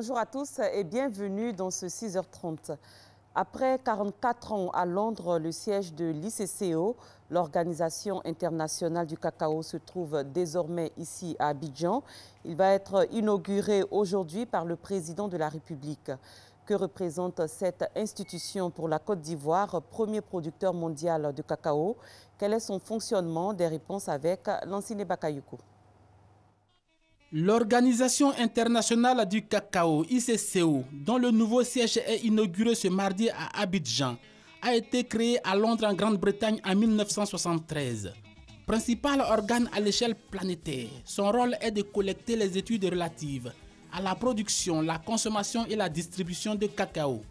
Bonjour à tous et bienvenue dans ce 6h30. Après 44 ans à Londres, le siège de l'ICCO, l'Organisation internationale du cacao, se trouve désormais ici à Abidjan. Il va être inauguré aujourd'hui par le président de la République. Que représente cette institution pour la Côte d'Ivoire, premier producteur mondial de cacao? Quel est son fonctionnement? Des réponses avec Lansine Bakayoko. L'Organisation internationale du cacao, ICCO, dont le nouveau siège est inauguré ce mardi à Abidjan, a été créée à Londres en Grande-Bretagne en 1973. Principal organe à l'échelle planétaire, son rôle est de collecter les études relatives à la production, la consommation et la distribution de cacao.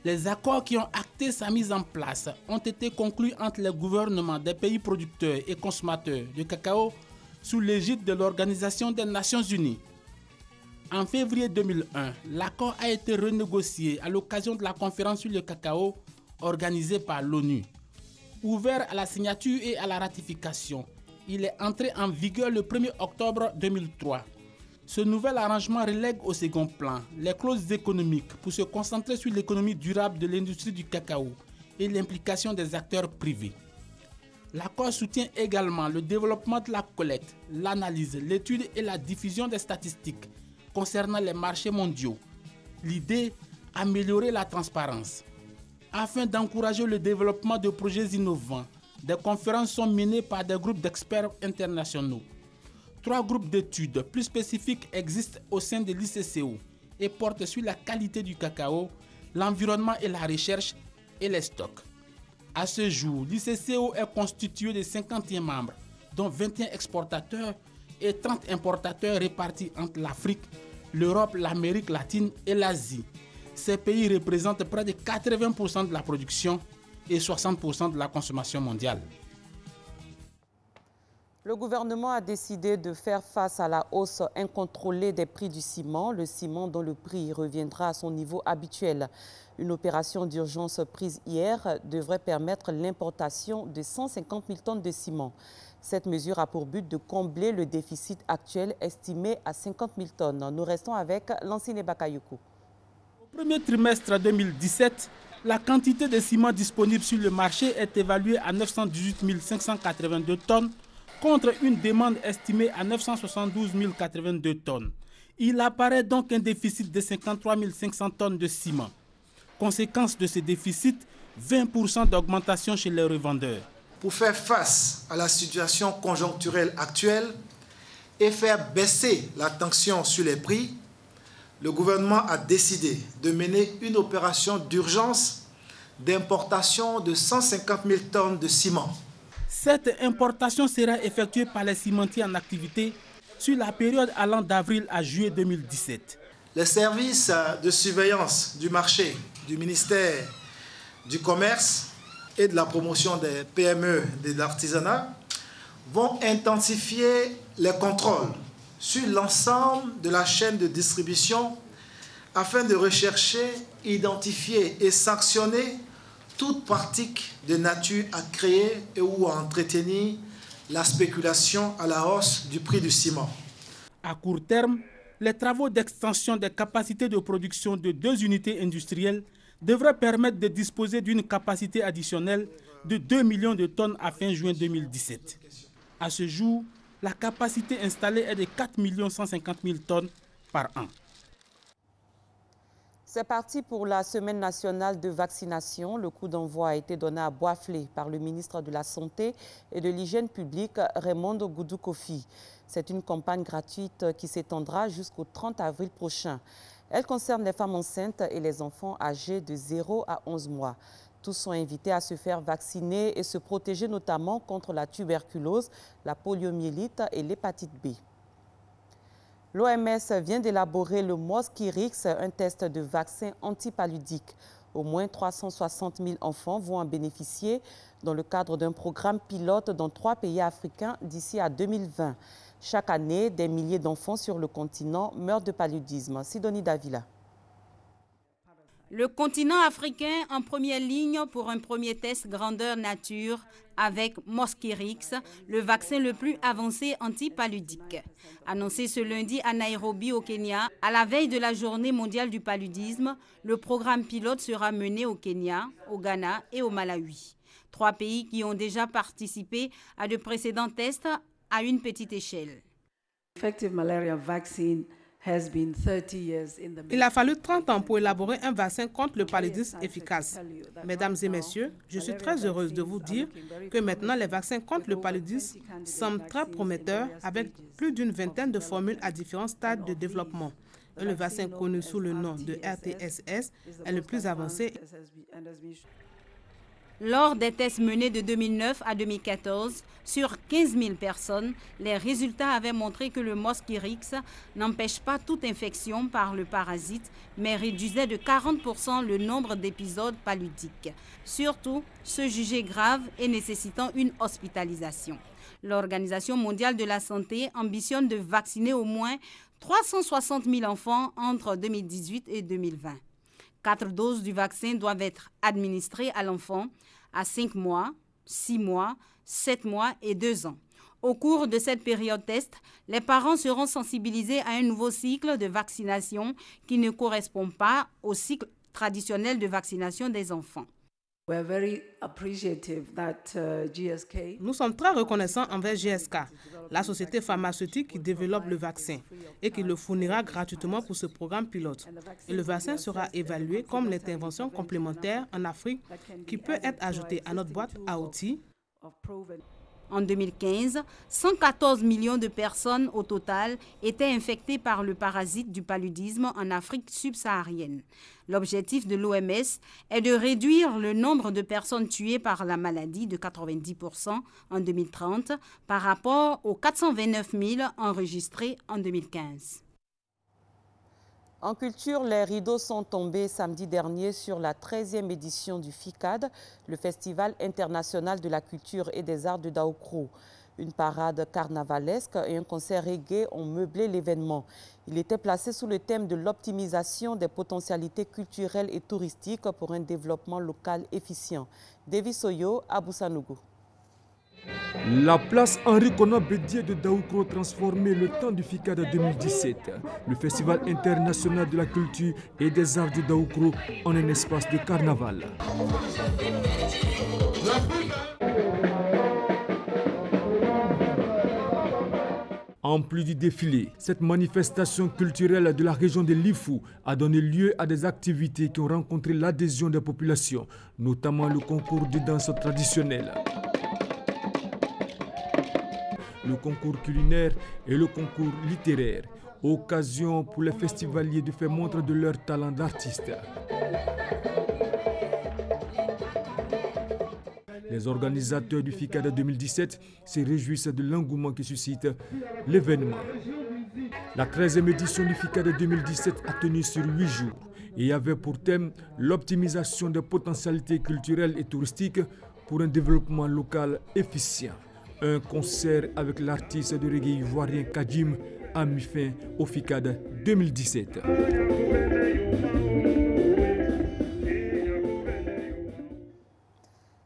Les accords qui ont acté sa mise en place ont été conclus entre les gouvernements des pays producteurs et consommateurs de cacao sous l'égide de l'Organisation des Nations Unies. En février 2001, l'accord a été renégocié à l'occasion de la conférence sur le cacao organisée par l'ONU. Ouvert à la signature et à la ratification, il est entré en vigueur le 1er octobre 2003. Ce nouvel arrangement relègue au second plan les clauses économiques pour se concentrer sur l'économie durable de l'industrie du cacao et l'implication des acteurs privés. L'accord soutient également le développement de la collecte, l'analyse, l'étude et la diffusion des statistiques concernant les marchés mondiaux. L'idée, améliorer la transparence. Afin d'encourager le développement de projets innovants, des conférences sont menées par des groupes d'experts internationaux. 3 groupes d'études plus spécifiques existent au sein de l'ICCO et portent sur la qualité du cacao, l'environnement et la recherche et les stocks. À ce jour, l'ICCO est constitué de 51 membres, dont 21 exportateurs et 30 importateurs répartis entre l'Afrique, l'Europe, l'Amérique latine et l'Asie. Ces pays représentent près de 80% de la production et 60% de la consommation mondiale. Le gouvernement a décidé de faire face à la hausse incontrôlée des prix du ciment, le ciment dont le prix reviendra à son niveau habituel. Une opération d'urgence prise hier devrait permettre l'importation de 150 000 tonnes de ciment. Cette mesure a pour but de combler le déficit actuel estimé à 50 000 tonnes. Nous restons avec Lansine Bakayoko. Au premier trimestre 2017, la quantité de ciment disponible sur le marché est évaluée à 918 582 tonnes, contre une demande estimée à 972 082 tonnes. Il apparaît donc un déficit de 53 500 tonnes de ciment. Conséquence de ce déficit, 20% d'augmentation chez les revendeurs. Pour faire face à la situation conjoncturelle actuelle et faire baisser la tension sur les prix, le gouvernement a décidé de mener une opération d'urgence d'importation de 150 000 tonnes de ciment. Cette importation sera effectuée par les cimentiers en activité sur la période allant d'avril à juillet 2017. Les services de surveillance du marché du ministère du Commerce et de la promotion des PME et de l'artisanat vont intensifier les contrôles sur l'ensemble de la chaîne de distribution afin de rechercher, identifier et sanctionner toute pratique de nature à créer et ou à entretenir la spéculation à la hausse du prix du ciment. À court terme, les travaux d'extension des capacités de production de 2 unités industrielles devraient permettre de disposer d'une capacité additionnelle de 2 millions de tonnes à fin juin 2017. À ce jour, la capacité installée est de 4 150 000 tonnes par an. C'est parti pour la semaine nationale de vaccination. Le coup d'envoi a été donné à Boisflé par le ministre de la Santé et de l'Hygiène publique, Raymond Goudou-Kofi. C'est une campagne gratuite qui s'étendra jusqu'au 30 avril prochain. Elle concerne les femmes enceintes et les enfants âgés de 0 à 11 mois. Tous sont invités à se faire vacciner et se protéger notamment contre la tuberculose, la poliomyélite et l'hépatite B. L'OMS vient d'élaborer le Mosquirix, un test de vaccin antipaludique. Au moins 360 000 enfants vont en bénéficier dans le cadre d'un programme pilote dans 3 pays africains d'ici à 2020. Chaque année, des milliers d'enfants sur le continent meurent de paludisme. Sidonie Davila. Le continent africain en première ligne pour un premier test grandeur nature avec Mosquirix, le vaccin le plus avancé anti-paludique. Annoncé ce lundi à Nairobi au Kenya, à la veille de la journée mondiale du paludisme, le programme pilote sera mené au Kenya, au Ghana et au Malawi. 3 pays qui ont déjà participé à de précédents tests à une petite échelle. Il a fallu 30 ans pour élaborer un vaccin contre le paludisme efficace. Mesdames et messieurs, je suis très heureuse de vous dire que maintenant les vaccins contre le paludisme semblent très prometteurs avec plus d'une vingtaine de formules à différents stades de développement. Et le vaccin connu sous le nom de RTSS est le plus avancé. Lors des tests menés de 2009 à 2014, sur 15 000 personnes, les résultats avaient montré que le Mosquirix n'empêche pas toute infection par le parasite, mais réduisait de 40% le nombre d'épisodes paludiques, surtout ceux jugés graves et nécessitant une hospitalisation. L'Organisation mondiale de la santé ambitionne de vacciner au moins 360 000 enfants entre 2018 et 2020. 4 doses du vaccin doivent être administrées à l'enfant à 5 mois, 6 mois, 7 mois et 2 ans. Au cours de cette période test, les parents seront sensibilisés à un nouveau cycle de vaccination qui ne correspond pas au cycle traditionnel de vaccination des enfants. Nous sommes très reconnaissants envers GSK, la société pharmaceutique qui développe le vaccin et qui le fournira gratuitement pour ce programme pilote. Et le vaccin sera évalué comme l'intervention complémentaire en Afrique qui peut être ajoutée à notre boîte à outils. En 2015, 114 millions de personnes au total étaient infectées par le parasite du paludisme en Afrique subsaharienne. L'objectif de l'OMS est de réduire le nombre de personnes tuées par la maladie de 90% en 2030 par rapport aux 429 000 enregistrés en 2015. En culture, les rideaux sont tombés samedi dernier sur la 13e édition du FICAD, le Festival international de la culture et des arts de Daoukro. Une parade carnavalesque et un concert reggae ont meublé l'événement. Il était placé sous le thème de l'optimisation des potentialités culturelles et touristiques pour un développement local efficient. David Soyo, Aboussanougou. La place Henri Konan Bédié de Daoukro transformait le temps du FICAD 2017, le Festival international de la culture et des arts de Daoukro, en un espace de carnaval. En plus du défilé, cette manifestation culturelle de la région de Lifou a donné lieu à des activités qui ont rencontré l'adhésion des populations, notamment le concours de danse traditionnelle, le concours culinaire et le concours littéraire, occasion pour les festivaliers de faire montre de leur talent d'artiste. Les organisateurs du FICAD 2017 se réjouissent de l'engouement qui suscite l'événement. La 13e édition du FICAD 2017 a tenu sur 8 jours et avait pour thème l'optimisation des potentialités culturelles et touristiques pour un développement local efficient. Un concert avec l'artiste de reggae ivoirien Kadjim a mis fin au FICAD 2017.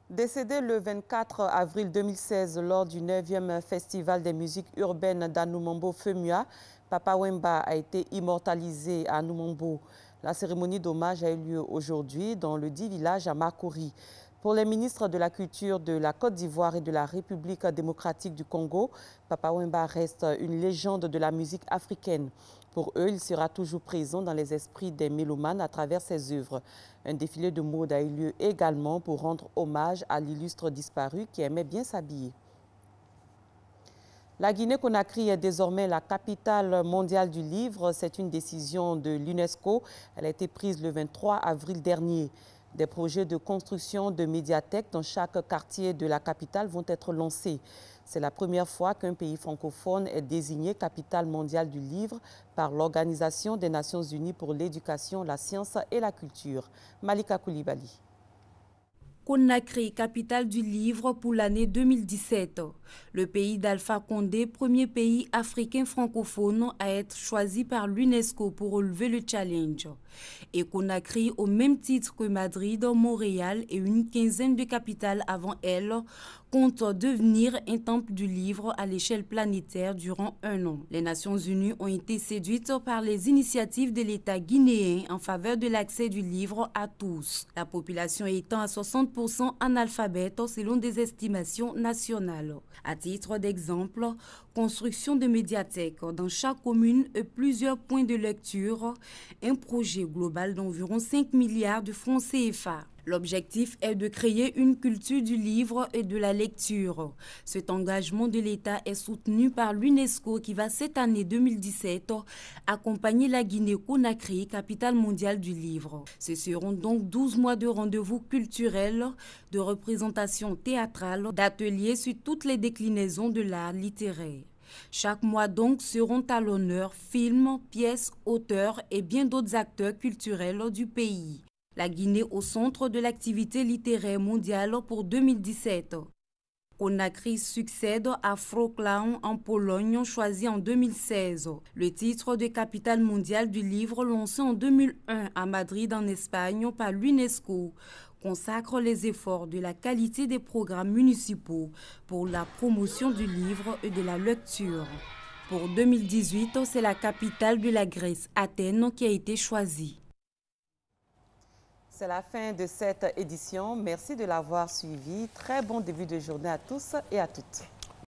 Décédé le 24 avril 2016 lors du 9e Festival des musiques urbaines d'Anoumambo Femua, Papa Wemba a été immortalisé à Anoumambo. La cérémonie d'hommage a eu lieu aujourd'hui dans le dit village à Makori. Pour les ministres de la Culture de la Côte d'Ivoire et de la République démocratique du Congo, Papa Wemba reste une légende de la musique africaine. Pour eux, il sera toujours présent dans les esprits des mélomanes à travers ses œuvres. Un défilé de mode a eu lieu également pour rendre hommage à l'illustre disparu qui aimait bien s'habiller. La Guinée-Conakry est désormais la capitale mondiale du livre. C'est une décision de l'UNESCO. Elle a été prise le 23 avril dernier. Des projets de construction de médiathèques dans chaque quartier de la capitale vont être lancés. C'est la première fois qu'un pays francophone est désigné capitale mondiale du livre par l'Organisation des Nations Unies pour l'éducation, la science et la culture. Malika Koulibaly. Conakry, capitale du livre pour l'année 2017. Le pays d'Alpha Condé, premier pays africain francophone à être choisi par l'UNESCO pour relever le challenge. et Conakry, au même titre que Madrid, Montréal et une quinzaine de capitales avant elle, compte devenir un temple du livre à l'échelle planétaire durant 1 an. Les Nations Unies ont été séduites par les initiatives de l'État guinéen en faveur de l'accès du livre à tous, la population étant à 60% analphabète selon des estimations nationales. À titre d'exemple, construction de médiathèques dans chaque commune et plusieurs points de lecture, un projet global d'environ 5 milliards de francs CFA. L'objectif est de créer une culture du livre et de la lecture. Cet engagement de l'État est soutenu par l'UNESCO qui va cette année 2017 accompagner la Guinée-Conakry, capitale mondiale du livre. Ce seront donc 12 mois de rendez-vous culturels, de représentations théâtrales, d'ateliers sur toutes les déclinaisons de l'art littéraire. Chaque mois donc seront à l'honneur films, pièces, auteurs et bien d'autres acteurs culturels du pays. La Guinée au centre de l'activité littéraire mondiale pour 2017. Conakry succède à Wrocław en Pologne, choisi en 2016. Le titre de capitale mondiale du livre lancé en 2001 à Madrid en Espagne par l'UNESCO consacre les efforts de la qualité des programmes municipaux pour la promotion du livre et de la lecture. Pour 2018, c'est la capitale de la Grèce, Athènes, qui a été choisie. C'est la fin de cette édition. Merci de l'avoir suivi. Très bon début de journée à tous et à toutes.